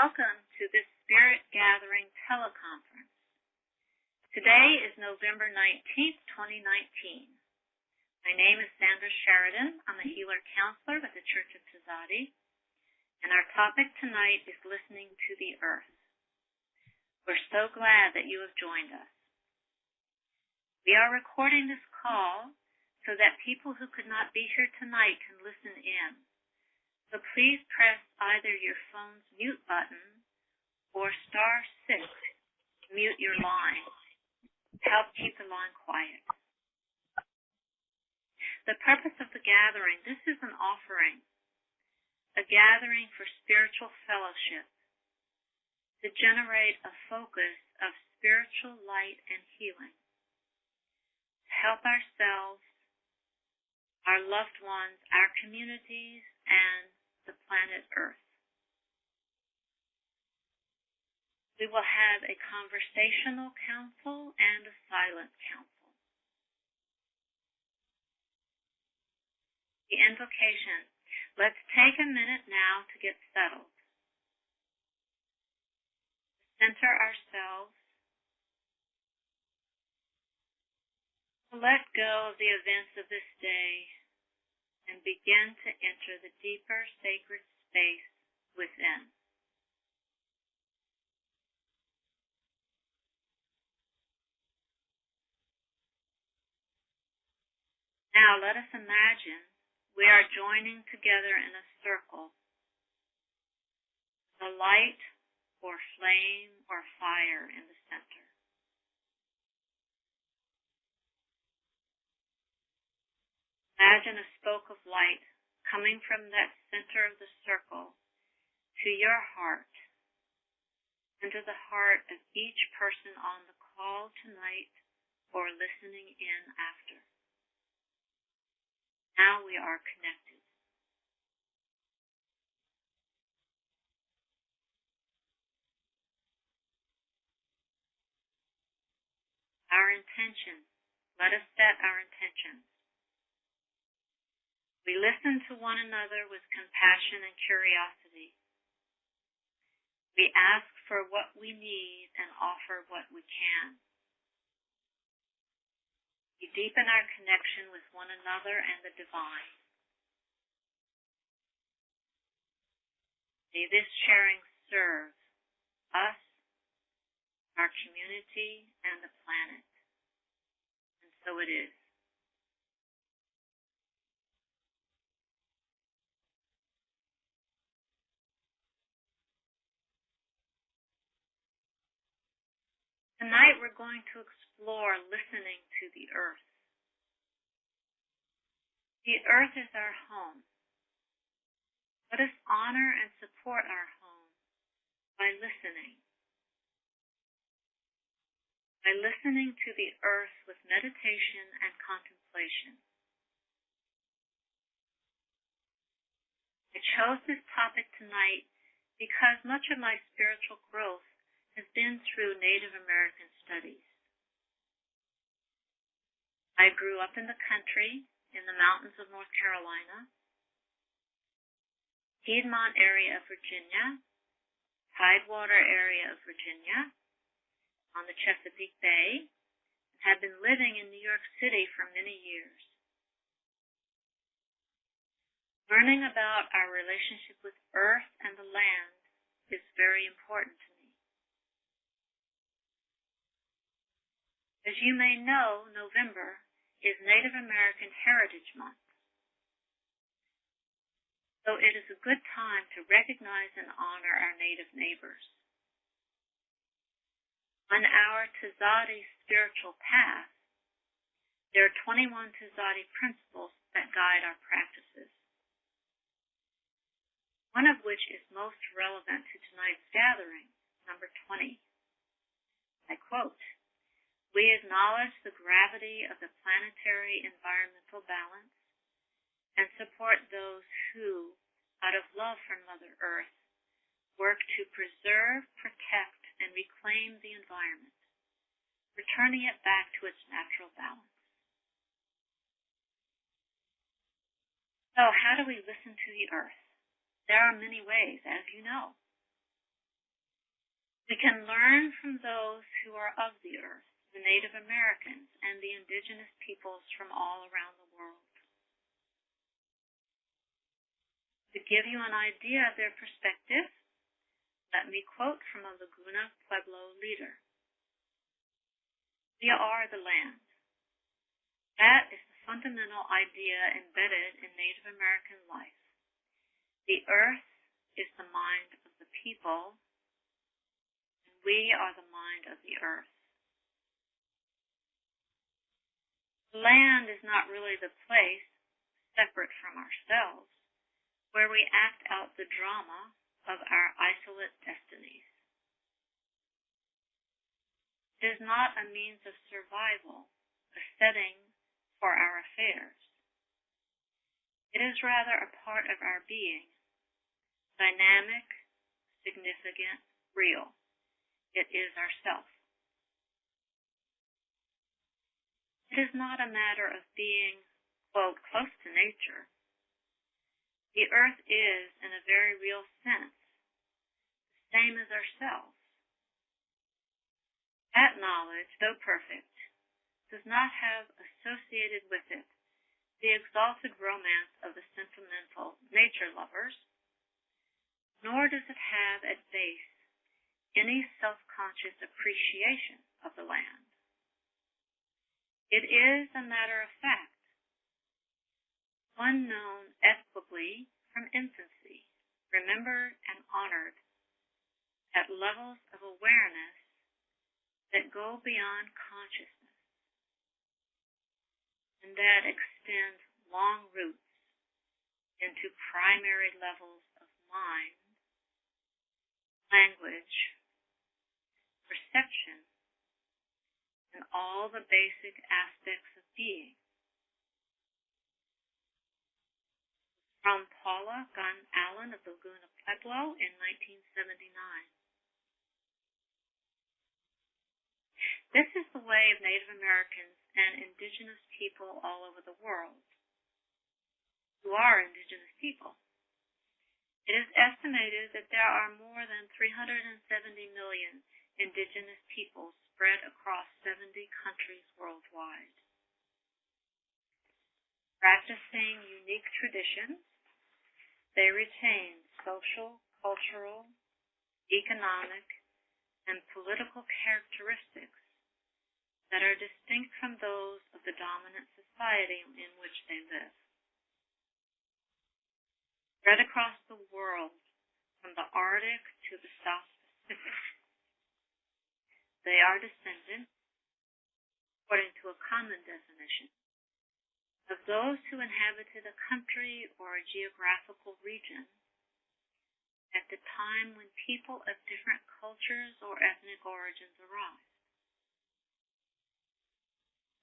Welcome to this Spirit Gathering teleconference. Today is November 19th, 2019. My name is Sheridan. I'm a healer counselor with the Church of Tzaddi, and our topic tonight is listening to the earth. We're so glad that you have joined us. We are recording this call so that people who could not be here tonight can listen in. So please press either your phone's mute button or *6 to mute your line to help keep the line quiet. The purpose of the gathering, this is an offering, a gathering for spiritual fellowship, to generate a focus of spiritual light and healing, to help ourselves, our loved ones, our communities, and the planet Earth. We will have a conversational council and a silent council. The invocation. Let's take a minute now to get settled. Center ourselves. To let go of the events of this day and begin to enter the deeper sacred space within. Now let us imagine we are joining together in a circle, the light or flame or fire in the center. Imagine a spoke of light coming from that center of the circle to your heart and to the heart of each person on the call tonight or listening in after. Now we are connected. Our intention. Let us set our intentions. We listen to one another with compassion and curiosity. We ask for what we need and offer what we can. We deepen our connection with one another and the divine. May this sharing serve us, our community, and the planet. And so it is. Tonight we're going to explore listening to the earth. The earth is our home. Let us honor and support our home by listening. By listening to the earth with meditation and contemplation. I chose this topic tonight because much of my spiritual growth has been through Native American studies. I grew up in the country, in the mountains of North Carolina, Piedmont area of Virginia, Tidewater area of Virginia, on the Chesapeake Bay, and have been living in New York City for many years. Learning about our relationship with earth and the land is very important to me. As you may know, November is Native American Heritage Month. So it is a good time to recognize and honor our Native neighbors. On our Tzaddi spiritual path, there are 21 Tzaddi principles that guide our practices. One of which is most relevant to tonight's gathering, number 20. I quote, "We acknowledge the gravity of the planetary environmental balance and support those who, out of love for Mother Earth, work to preserve, protect, and reclaim the environment, returning it back to its natural balance." So how do we listen to the earth? There are many ways, as you know. We can learn from those who are of the earth, the Native Americans and the indigenous peoples from all around the world. To give you an idea of their perspective, let me quote from a Laguna Pueblo leader. We are the land. That is the fundamental idea embedded in Native American life. The earth is the mind of the people, and we are the mind of the earth. The land is not really the place, separate from ourselves, where we act out the drama of our isolate destinies. It is not a means of survival, a setting for our affairs. It is rather a part of our being, dynamic, significant, real. It is ourself. It is not a matter of being, quote, close to nature. The earth is, in a very real sense, the same as ourselves. That knowledge, though perfect, does not have associated with it the exalted romance of the sentimental nature lovers, nor does it have at base any self-conscious appreciation of the land. It is a matter of fact, one known equably from infancy, remembered and honored at levels of awareness that go beyond consciousness and that extend long roots into primary levels of mind, language, perception, and all the basic aspects of being. From Paula Gunn Allen of Laguna Pueblo in 1979. This is the way of Native Americans and indigenous people all over the world, who are indigenous people. It is estimated that there are more than 370 million indigenous people spread across 70 countries worldwide. Practicing unique traditions, they retain social, cultural, economic, and political characteristics that are distinct from those of the dominant society in which they live. Spread across the world, from the Arctic to the South Pacific, they are descendants, according to a common definition, of those who inhabited a country or a geographical region at the time when people of different cultures or ethnic origins arrived.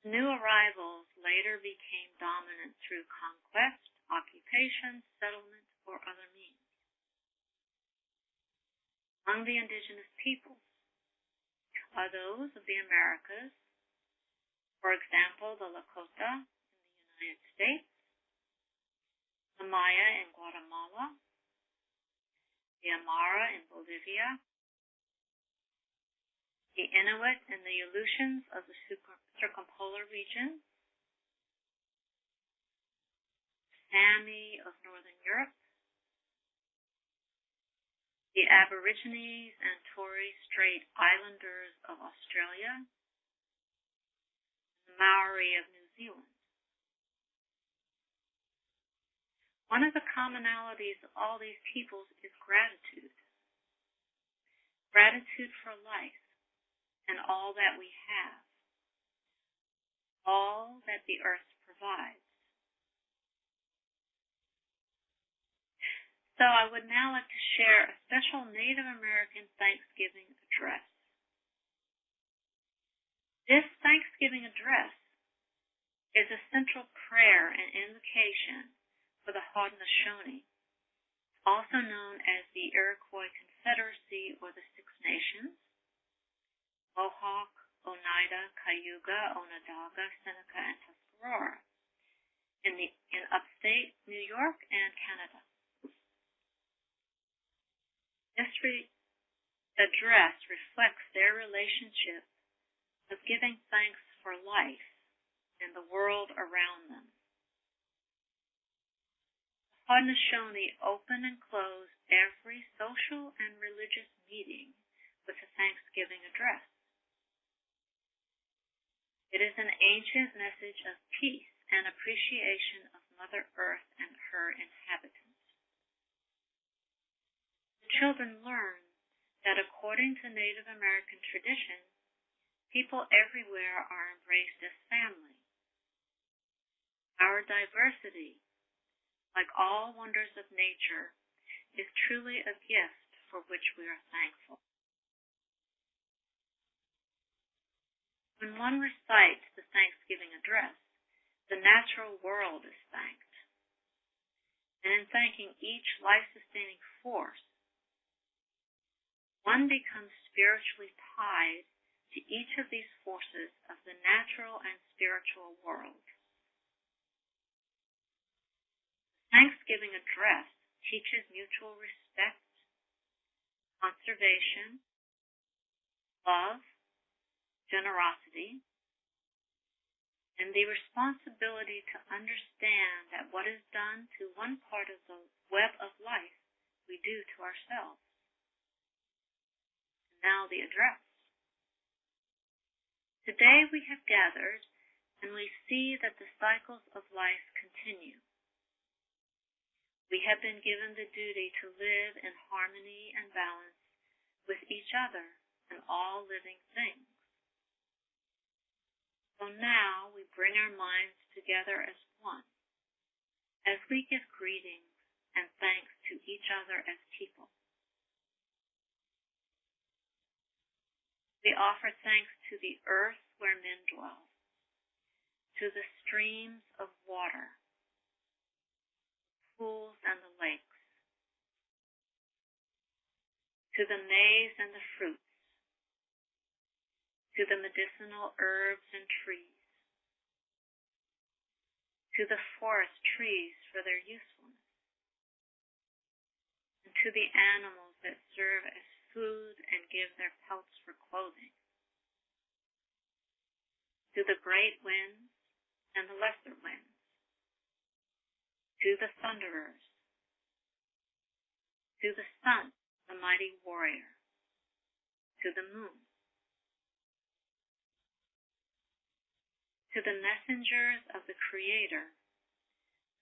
New arrivals later became dominant through conquest, occupation, settlement, or other means. Among the indigenous peoples are those of the Americas, for example, the Lakota in the United States, the Maya in Guatemala, the Amara in Bolivia, the Inuit and the Aleutians of the circumpolar region, Sami of Northern Europe, the Aborigines and Torres Strait Islanders of Australia, and the Maori of New Zealand. One of the commonalities of all these peoples is gratitude. Gratitude for life and all that we have, all that the earth provides. So I would now like to share a special Native American Thanksgiving address. This Thanksgiving address is a central prayer and invocation for the Haudenosaunee, also known as the Iroquois Confederacy or the Six Nations, Mohawk, Oneida, Cayuga, Onondaga, Seneca, and Tuscarora in upstate New York and Canada. The dress reflects their relationship of giving thanks for life and the world around them. The Haudenosaunee open and close every social and religious meeting with a Thanksgiving address. It is an ancient message of peace and appreciation of Mother Earth and her inhabitants. The children learn that according to Native American tradition, people everywhere are embraced as family. Our diversity, like all wonders of nature, is truly a gift for which we are thankful. When one recites the Thanksgiving address, the natural world is thanked. And in thanking each life-sustaining force, one becomes spiritually tied to each of these forces of the natural and spiritual world. Thanksgiving address teaches mutual respect, conservation, love, generosity, and the responsibility to understand that what is done to one part of the web of life we do to ourselves. And now the address. Today we have gathered and we see that the cycles of life continue. We have been given the duty to live in harmony and balance with each other and all living things. So now we bring our minds together as one, as we give greetings and thanks to each other as people. We offer thanks to the earth where men dwell, to the streams of water, pools and the lakes, to the maize and the fruits, to the medicinal herbs and trees, to the forest trees for their usefulness, and to the animals that serve as food and give their pelts for clothing, to the great winds and the lesser winds, to the thunderers, to the sun, the mighty warrior, to the moon, to the messengers of the Creator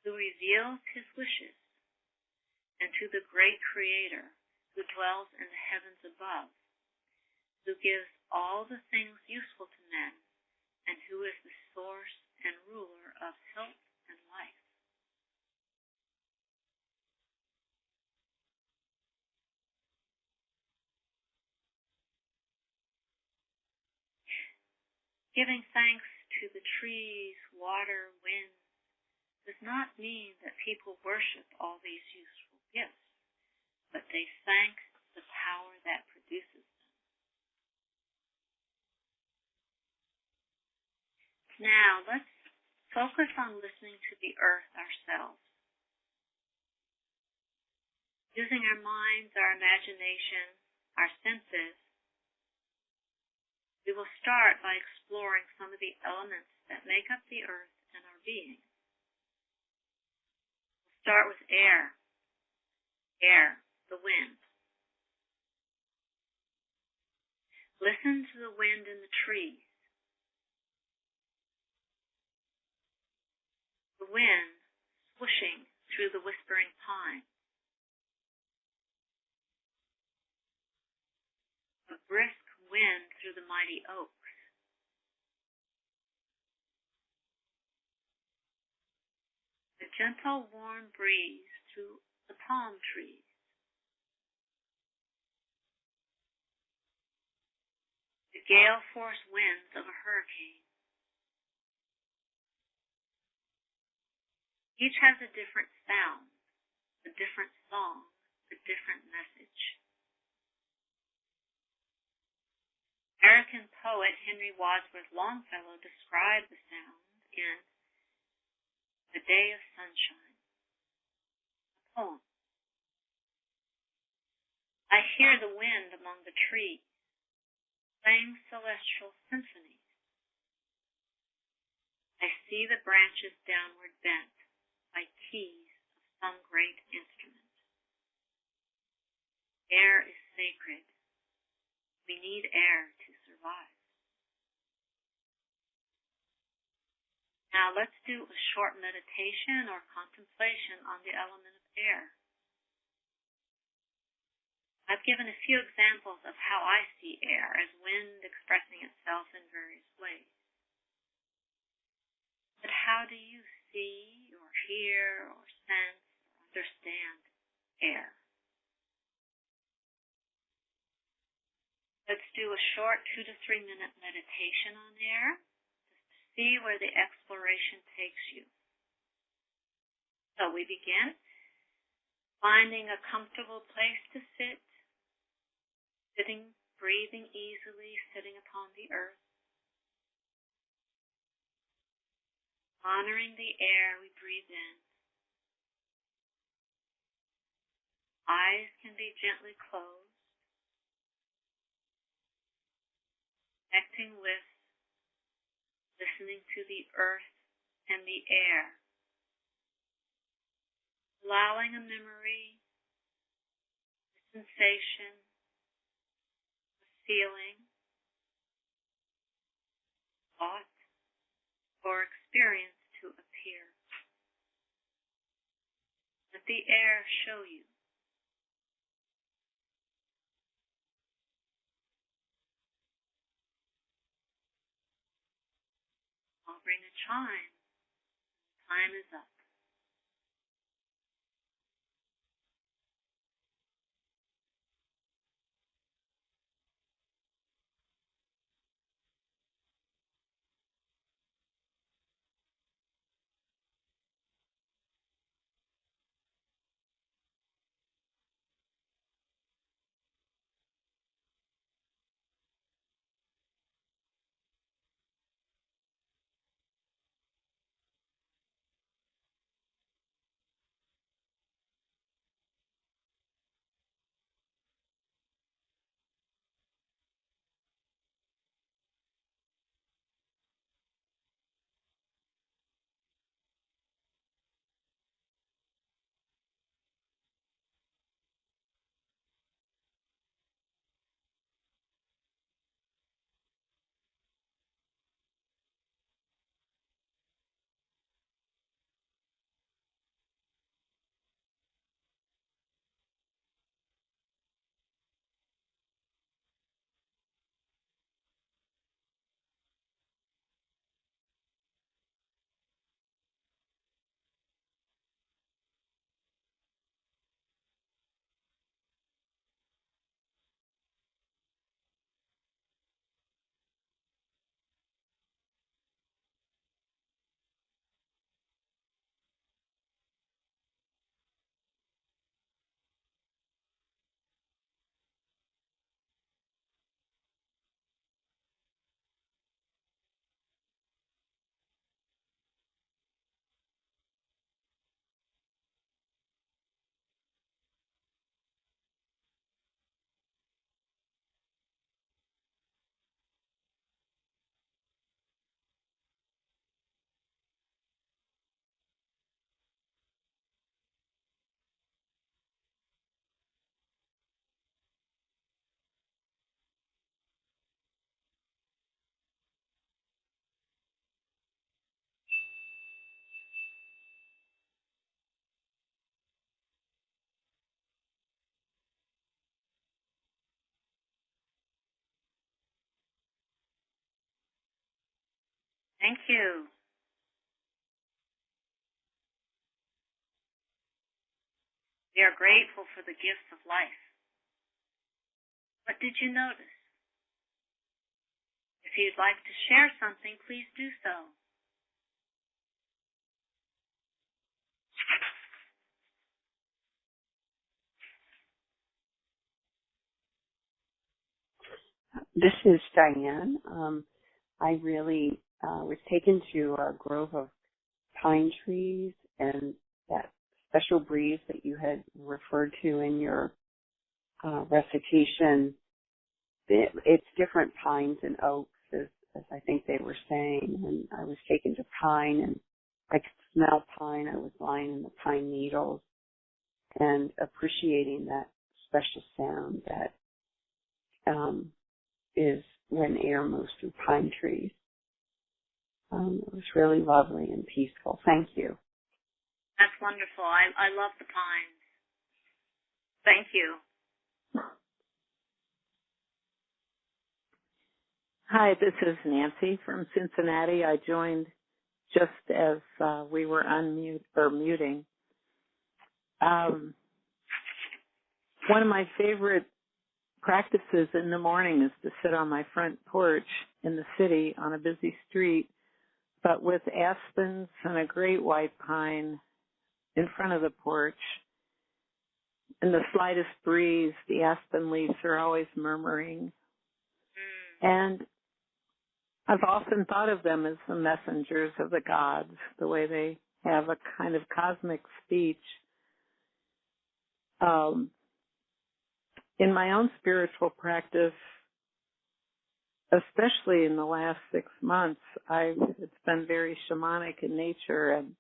who reveals his wishes, and to the great Creator who dwells in the heavens above, who gives all the things useful to men, and who is the source and ruler of health and life. Giving thanks to the trees, water, wind, does not mean that people worship all these useful gifts, but they thank the power that produces them. Now, let's focus on listening to the earth ourselves. Using our minds, our imagination, our senses, we will start by exploring some of the elements that make up the earth and our being. We'll start with air. Air, the wind. Listen to the wind in the trees. The wind swooshing through the whispering pine. A brisk wind through the mighty oaks. A gentle, warm breeze through the palm trees. The gale-force winds of a hurricane. Each has a different sound, a different song, a different message. American poet Henry Wadsworth Longfellow described the sound in A Day of Sunshine, a poem. I hear the wind among the trees, playing celestial symphonies. I see the branches downward bent by keys of some great instrument. Air is sacred. We need air to survive. Now let's do a short meditation or contemplation on the element of air. I've given a few examples of how I see air as wind expressing itself in various ways. But how do you see or hear or sense or understand air? Let's do a short 2 to 3 minute meditation on air, just to see where the exploration takes you. So we begin finding a comfortable place to sit, breathing easily, sitting upon the earth, honoring the air we breathe in. Eyes can be gently closed, connecting with, listening to the earth and the air, allowing a memory, a sensation, a feeling, thought, or experience to appear. Let the air show you. I'll bring a chime. Time is up. Thank you. We are grateful for the gifts of life. What did you notice? If you'd like to share something, please do so. This is Diane. I really was taken to a grove of pine trees, and that special breeze that you had referred to in your recitation. It's different pines and oaks, as I think they were saying. And I was taken to pine, and I could smell pine. I was lying in the pine needles and appreciating that special sound that is when air moves through pine trees. It was really lovely and peaceful. Thank you. That's wonderful. I love the pines. Thank you. Hi, this is Nancy from Cincinnati. I joined just as we were muting. One of my favorite practices in the morning is to sit on my front porch in the city on a busy street, but with aspens and a great white pine in front of the porch. In the slightest breeze, the aspen leaves are always murmuring. And I've often thought of them as the messengers of the gods, the way they have a kind of cosmic speech. In my own spiritual practice, especially in the last 6 months, it's been very shamanic in nature, and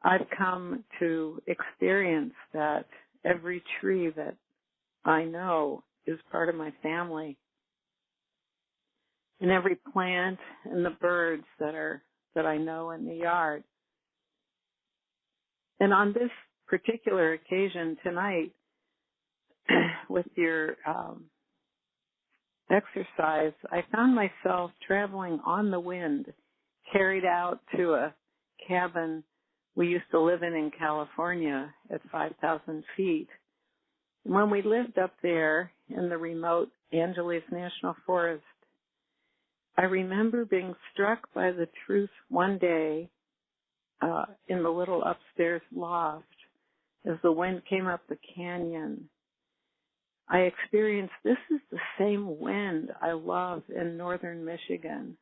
I've come to experience that every tree that I know is part of my family, and every plant and the birds that I know in the yard. And on this particular occasion tonight, with your exercise, I found myself traveling on the wind, carried out to a cabin we used to live in California at 5,000 feet. And when we lived up there in the remote Angeles National Forest, I remember being struck by the truth one day in the little upstairs loft as the wind came up the canyon. I experienced this is the same wind I love in northern Michigan,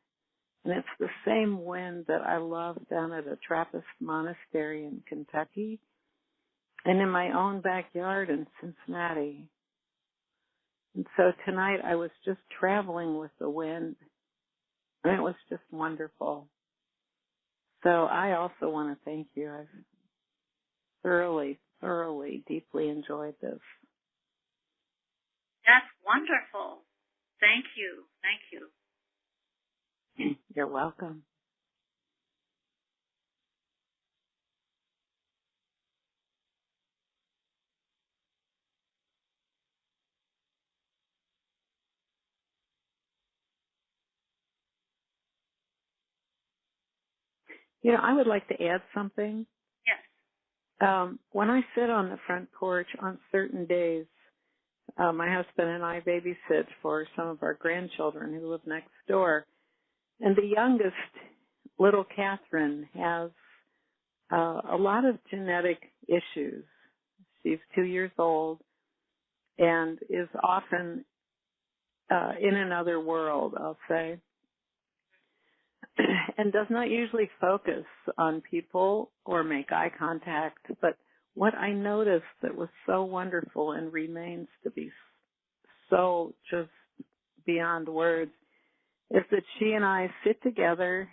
and it's the same wind that I love down at a Trappist monastery in Kentucky and in my own backyard in Cincinnati. And so tonight I was just traveling with the wind, and it was just wonderful. So I also want to thank you. I've thoroughly, deeply enjoyed this. That's wonderful. Thank you. Thank you. You're welcome. I would like to add something. Yes. When I sit on the front porch on certain days, my husband and I babysit for some of our grandchildren who live next door. And the youngest, little Catherine, has a lot of genetic issues. She's 2 years old and is often in another world, I'll say, and does not usually focus on people or make eye contact. But what I noticed that was so wonderful and remains to be so just beyond words is that she and I sit together,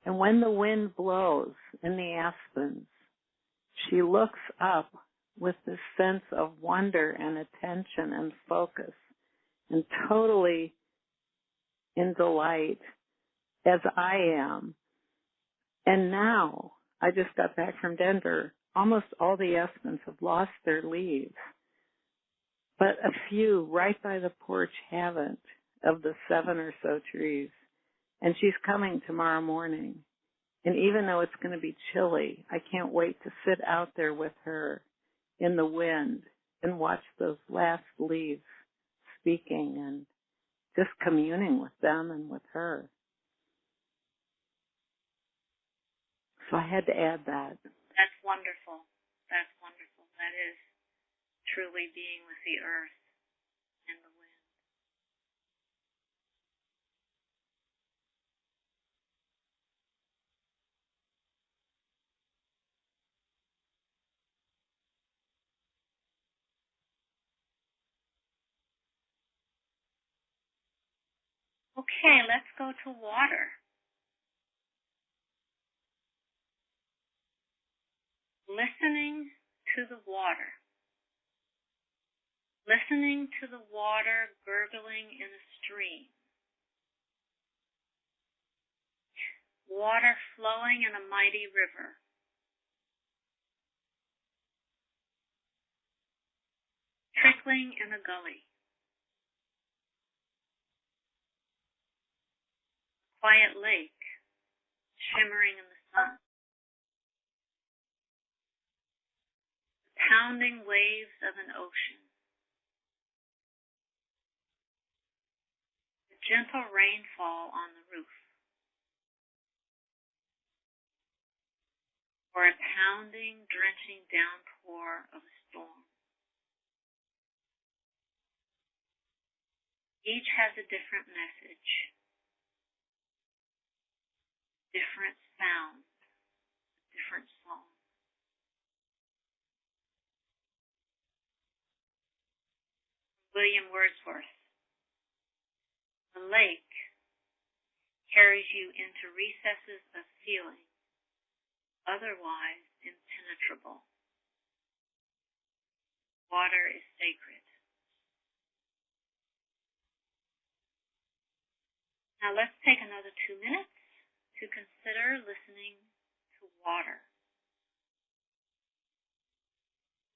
and when the wind blows in the aspens, she looks up with this sense of wonder and attention and focus and totally in delight, as I am. And now, I just got back from Denver. Almost all the aspens have lost their leaves, but a few right by the porch haven't, of the 7 or so trees. And she's coming tomorrow morning. And even though it's going to be chilly, I can't wait to sit out there with her in the wind and watch those last leaves speaking and just communing with them and with her. So I had to add that. That's wonderful. That's wonderful. That is truly being with the earth and the wind. Okay, let's go to water. Listening to the water. Listening to the water gurgling in a stream. Water flowing in a mighty river. Trickling in a gully. Quiet lake, shimmering in the sun. The pounding waves of an ocean. The gentle rainfall on the roof. Or a pounding, drenching downpour of a storm. Each has a different message, different sound, different song. William Wordsworth. The lake carries you into recesses of feeling, otherwise impenetrable. Water is sacred. Now let's take another 2 minutes to consider listening to water.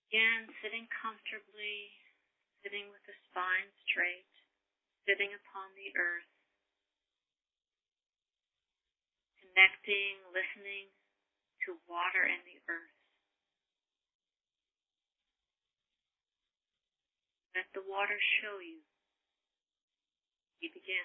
Again, sitting comfortably, sitting with the spine straight, sitting upon the earth, connecting, listening to water and the earth. Let the water show you. We begin.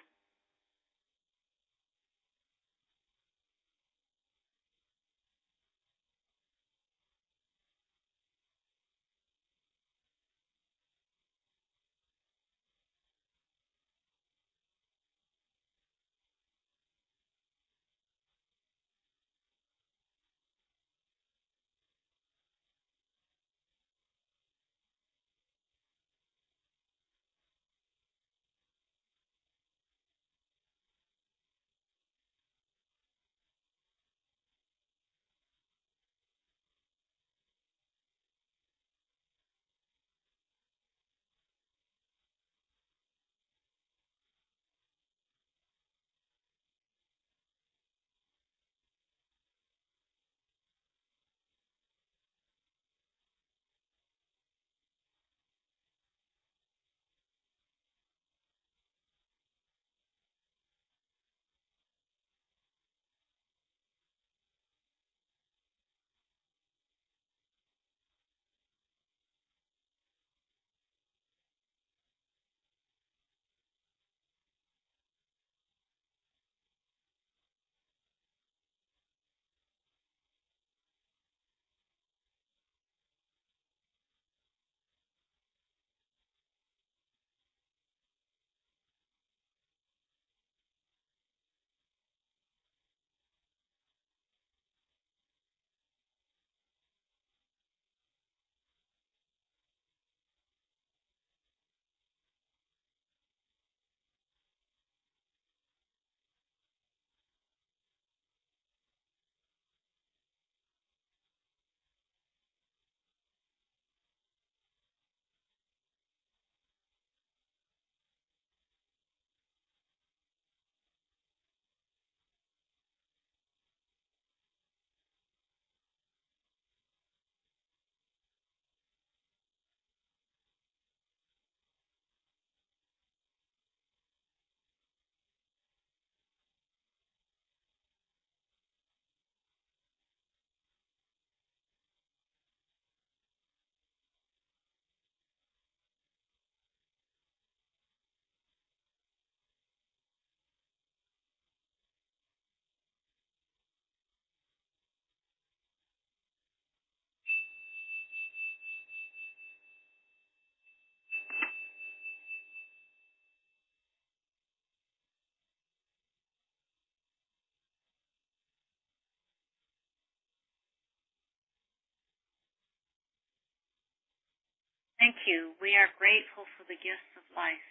Thank you. We are grateful for the gifts of life.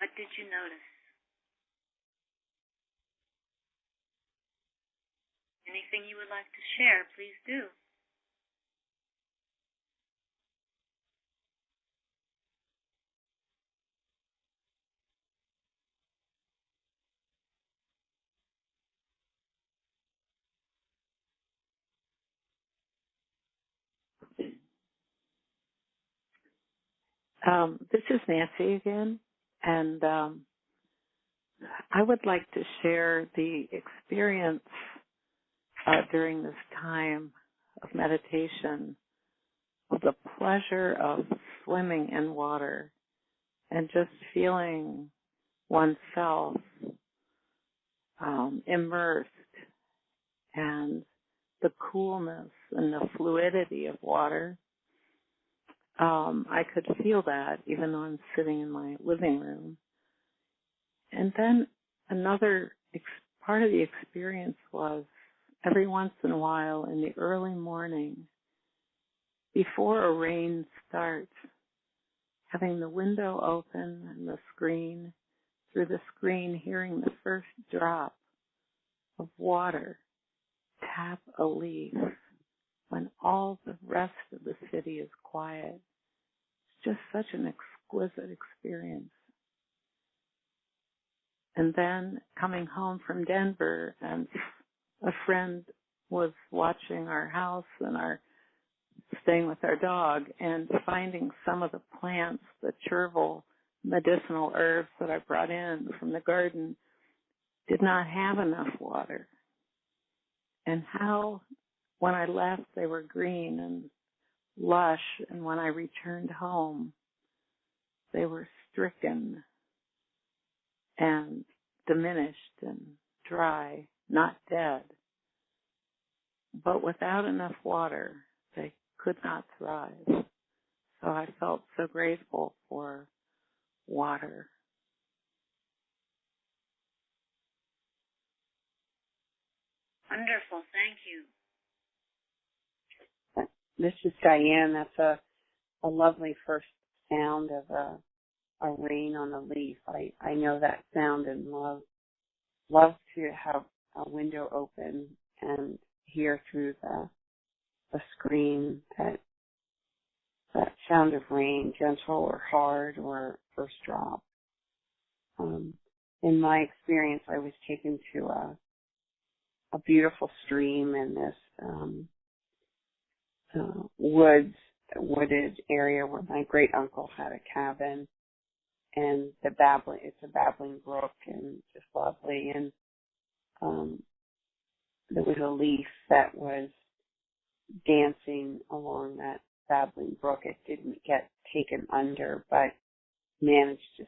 What did you notice? Anything you would like to share, please do. This is Nancy again, and I would like to share the experience during this time of meditation of the pleasure of swimming in water and just feeling oneself immersed, and the coolness and the fluidity of water. I could feel that even though I'm sitting in my living room. And then another part of the experience was every once in a while in the early morning, before a rain starts, having the window open and the screen, through the screen hearing the first drop of water tap a leaf when all the rest of the city is quiet. It's just such an exquisite experience. And then coming home from Denver, and a friend was watching our house and staying with our dog, and finding some of the plants, the chervil medicinal herbs that I brought in from the garden, did not have enough water. And how, when I left, they were green and lush, and when I returned home, they were stricken and diminished and dry, not dead. But without enough water, they could not thrive. So I felt so grateful for water. Wonderful, thank you. This is Diane. That's a lovely first sound of a rain on a leaf. I know that sound and love to have a window open and hear through the screen that sound of rain, gentle or hard or first drop. In my experience, I was taken to a beautiful stream in this wooded area where my great uncle had a cabin, and it's a babbling brook and just lovely. And there was a leaf that was dancing along that babbling brook. It didn't get taken under, but managed to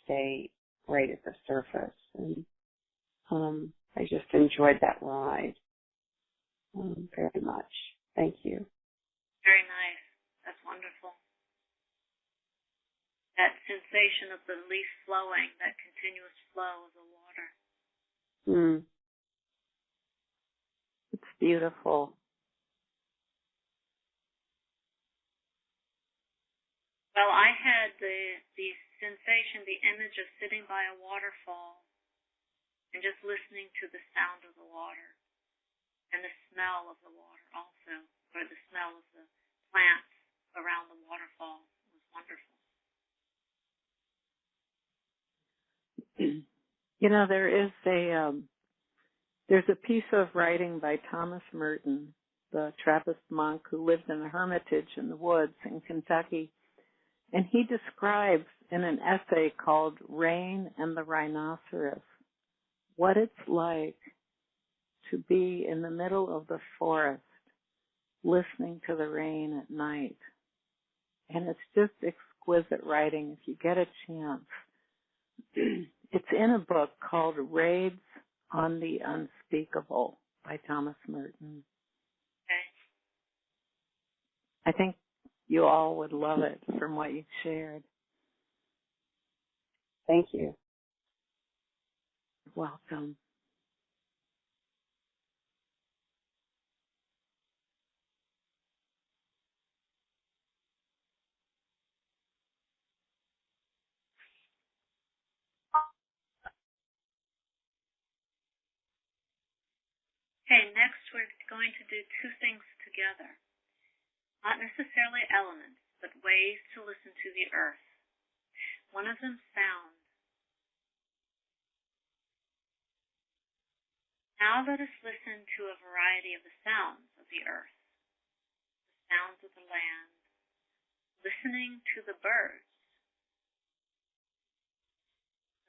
stay right at the surface. And I just enjoyed that ride very much. Thank you. Very nice. That's wonderful. That sensation of the leaf flowing, that continuous flow of the water. It's beautiful. Well, I had the sensation, the image of sitting by a waterfall and just listening to the sound of the water and the smell of the water also, or the smell of the plants around the waterfall. It was wonderful. You know, there's a piece of writing by Thomas Merton, the Trappist monk who lived in a hermitage in the woods in Kentucky, and he describes in an essay called Rain and the Rhinoceros what it's like to be in the middle of the forest listening to the rain at night. And it's just exquisite writing if you get a chance. It's in a book called Raids on the Unspeakable by Thomas Merton. Okay. I think you all would love it from what you've shared. Thank you. Welcome. Okay, next we're going to do two things together. Not necessarily elements, but ways to listen to the earth. One of them sound. Now let us listen to a variety of the sounds of the earth, the sounds of the land, listening to the birds,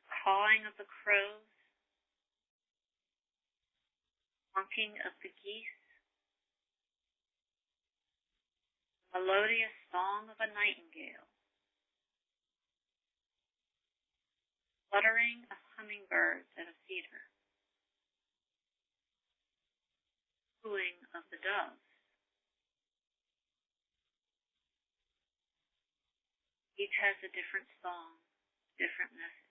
the cawing of the crows, honking of the geese, the melodious song of a nightingale, fluttering of hummingbirds at a feeder, cooing of the doves. Each has a different song, different message.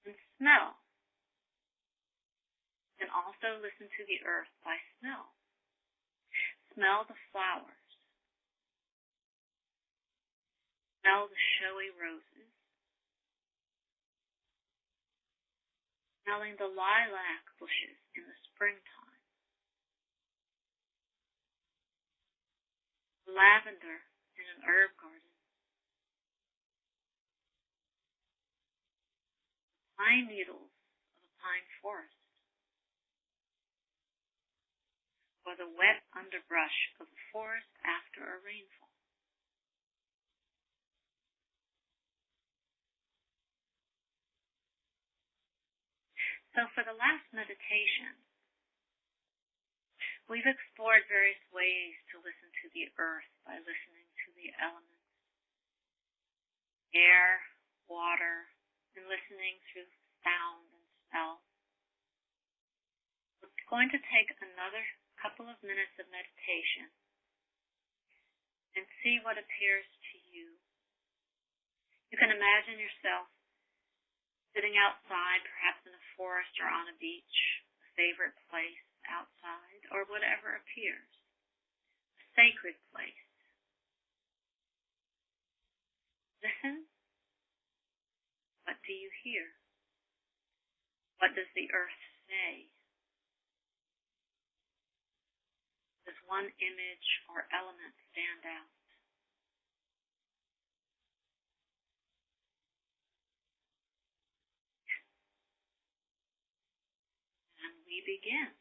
And smell. You can also listen to the earth by smell. Smell the flowers. Smell the showy roses. Smelling the lilac bushes in the springtime. The lavender in an herb garden. Pine needles of a pine forest. Or the wet underbrush of the forest after a rainfall. So for the last meditation, we've explored various ways to listen to the earth by listening to the elements, air, water, and listening through sound and smell. We're going to take another couple of minutes of meditation and see what appears to you. You can imagine yourself sitting outside, perhaps in a forest or on a beach, a favorite place outside, or whatever appears, a sacred place. Listen. What do you hear? What does the earth say? Does one image or element stand out? And we begin.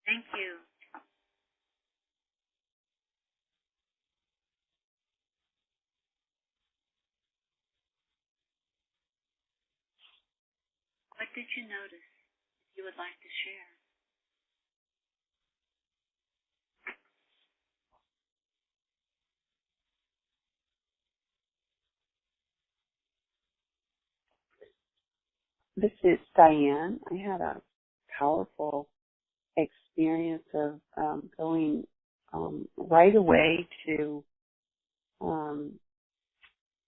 Thank you. What did you notice you would like to share? This is Diane. I had a powerful experience of going right away to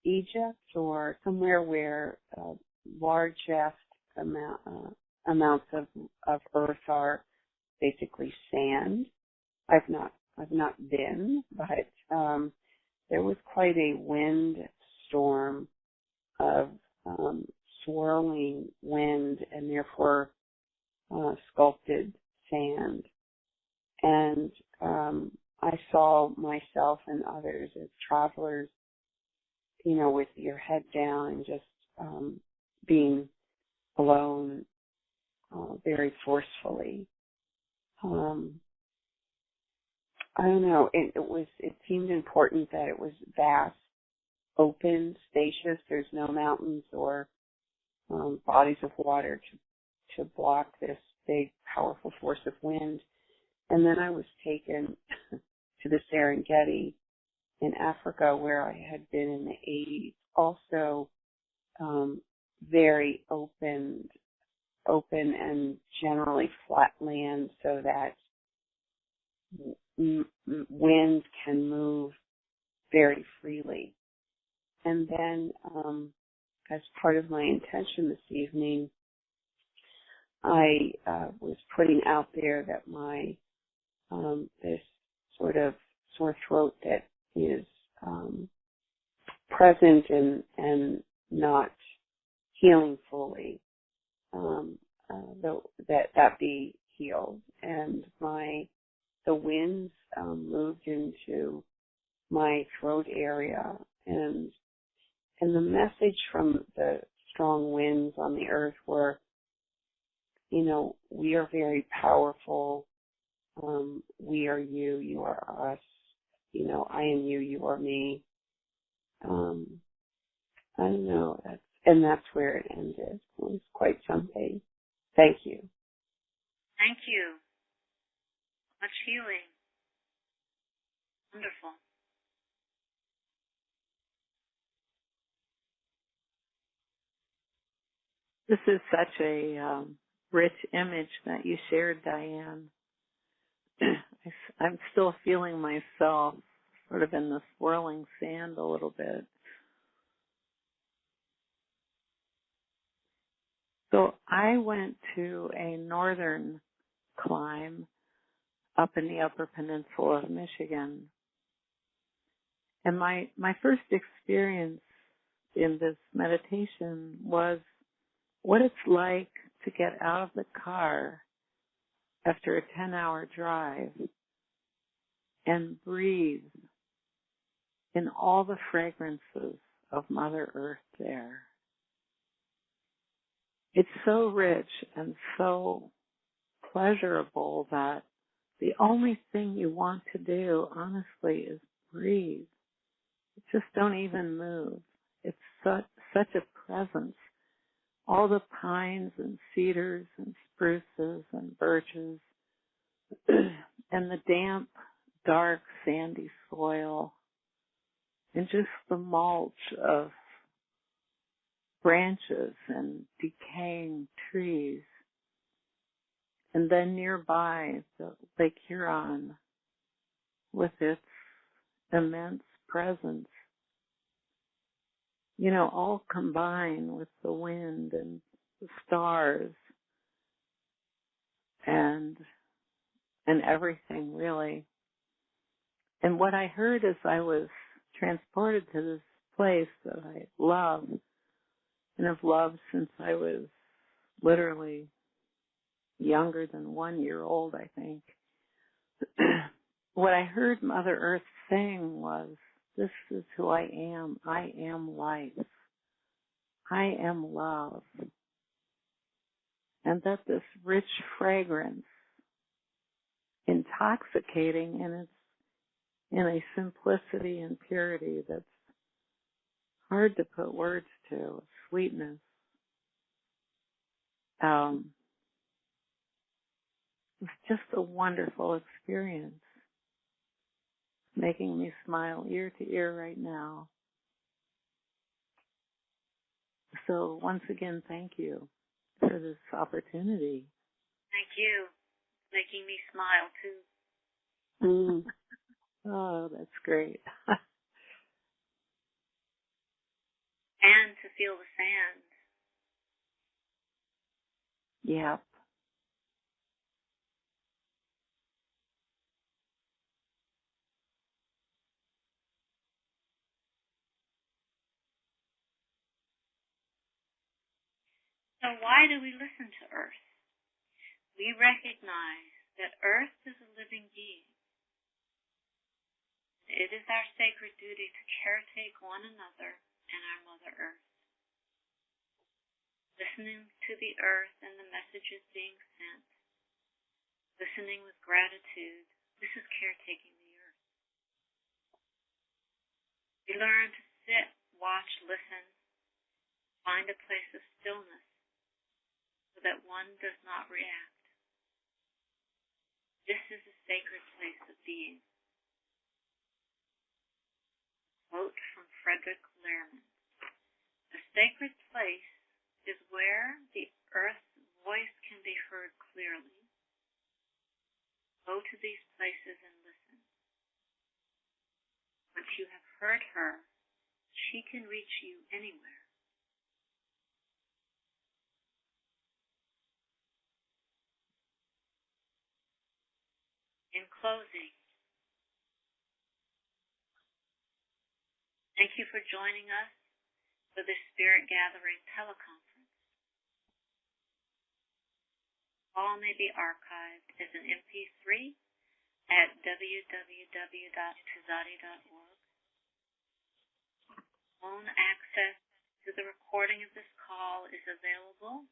Egypt or somewhere where large vast amounts of earth are basically sand. I've not been, but there was quite a wind storm of swirling wind and therefore sculpted sand. And I saw myself and others as travelers, with your head down and just being blown very forcefully. I don't know. It seemed important that it was vast, open, spacious. There's no mountains or bodies of water to block this big, powerful force of wind. And then I was taken to the Serengeti in Africa, where I had been in the 80s. Also, very open and generally flat land, so that wind can move very freely. And then, as part of my intention this evening, I was putting out there that my this sort of sore throat that is present and not healing fully, that be healed. And the winds moved into my throat area, and the message from the strong winds on the earth were, we are very powerful. We are you, you are us. I am you, you are me. I don't know. That's where it ended. It was quite something. Thank you. Thank you. Much healing. Wonderful. This is such a rich image that you shared, Diane. I'm still feeling myself sort of in the swirling sand a little bit. So I went to a northern climb up in the Upper Peninsula of Michigan. And my first experience in this meditation was what it's like to get out of the car after a 10-hour drive and breathe in all the fragrances of Mother Earth there. It's so rich and so pleasurable that the only thing you want to do, honestly, is breathe. Just don't even move. It's such a presence. All the pines and cedars and spruces and birches and the damp, dark, sandy soil and just the mulch of branches and decaying trees. And then nearby, the Lake Huron with its immense presence, all combined with the wind and the stars and everything, really. And what I heard as I was transported to this place that I love and have loved since I was literally younger than 1 year old, I think. What I heard Mother Earth saying was, this is who I am. I am life. I am love. And that this rich fragrance intoxicating, and it's in a simplicity and purity that's hard to put words to, sweetness. It's just a wonderful experience, making me smile ear to ear right now. So once again, thank you for this opportunity. Thank you. Making me smile too. Oh, that's great. And to feel the sand. Yep. So why do we listen to Earth? We recognize that Earth is a living being. It is our sacred duty to caretake one another and our Mother Earth. Listening to the Earth and the messages being sent. Listening with gratitude. This is caretaking the Earth. We learn to sit, watch, listen, find a place of stillness so that one does not react. This is a sacred place of being. Quote from Frederick Lehrman. A sacred place is where the Earth's voice can be heard clearly. Go to these places and listen. Once you have heard her, she can reach you anywhere. In closing, thank you for joining us for this Spirit Gathering teleconference. All may be archived as an MP3 at www.tzaddi.org. Phone access to the recording of this call is available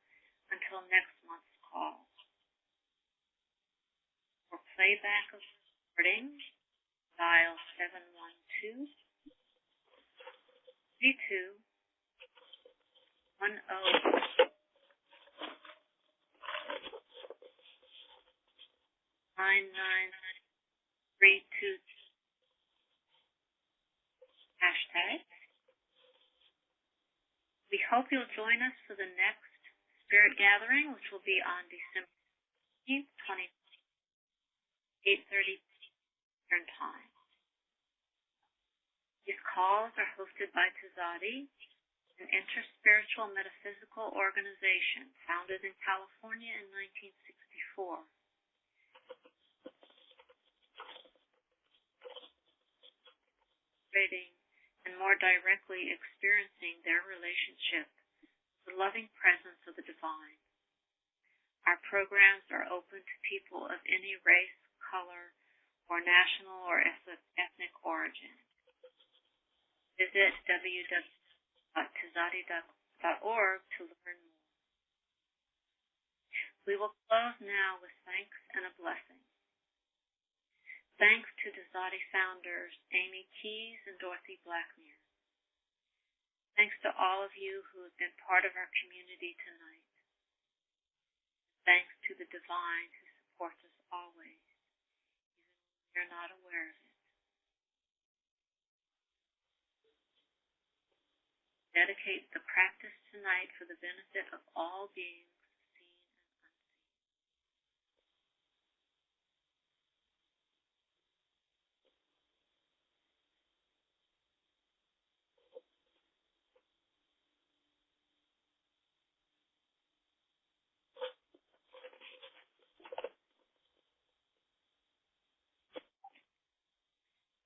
until next month's call. For playback of recording, dial 712-3210-9932 hashtag. We hope you'll join us for the next Spirit Gathering, which will be on December 15th, 8:30 Eastern Time. These calls are hosted by Tzaddi, an interspiritual metaphysical organization founded in California in 1964. And more directly experiencing their relationship with the loving presence of the divine. Our programs are open to people of any race, color, or national or ethnic origin. Visit www.tzaddi.org to learn more. We will close now with thanks and a blessing. Thanks to Tzaddi founders Amy Keyes and Dorothy Blackmere. Thanks to all of you who have been part of our community tonight. Thanks to the divine who supports us always, even when we are not aware of it. Dedicate the practice tonight for the benefit of all beings, seen and unseen.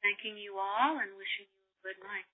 Thanking you all and wishing you a good night.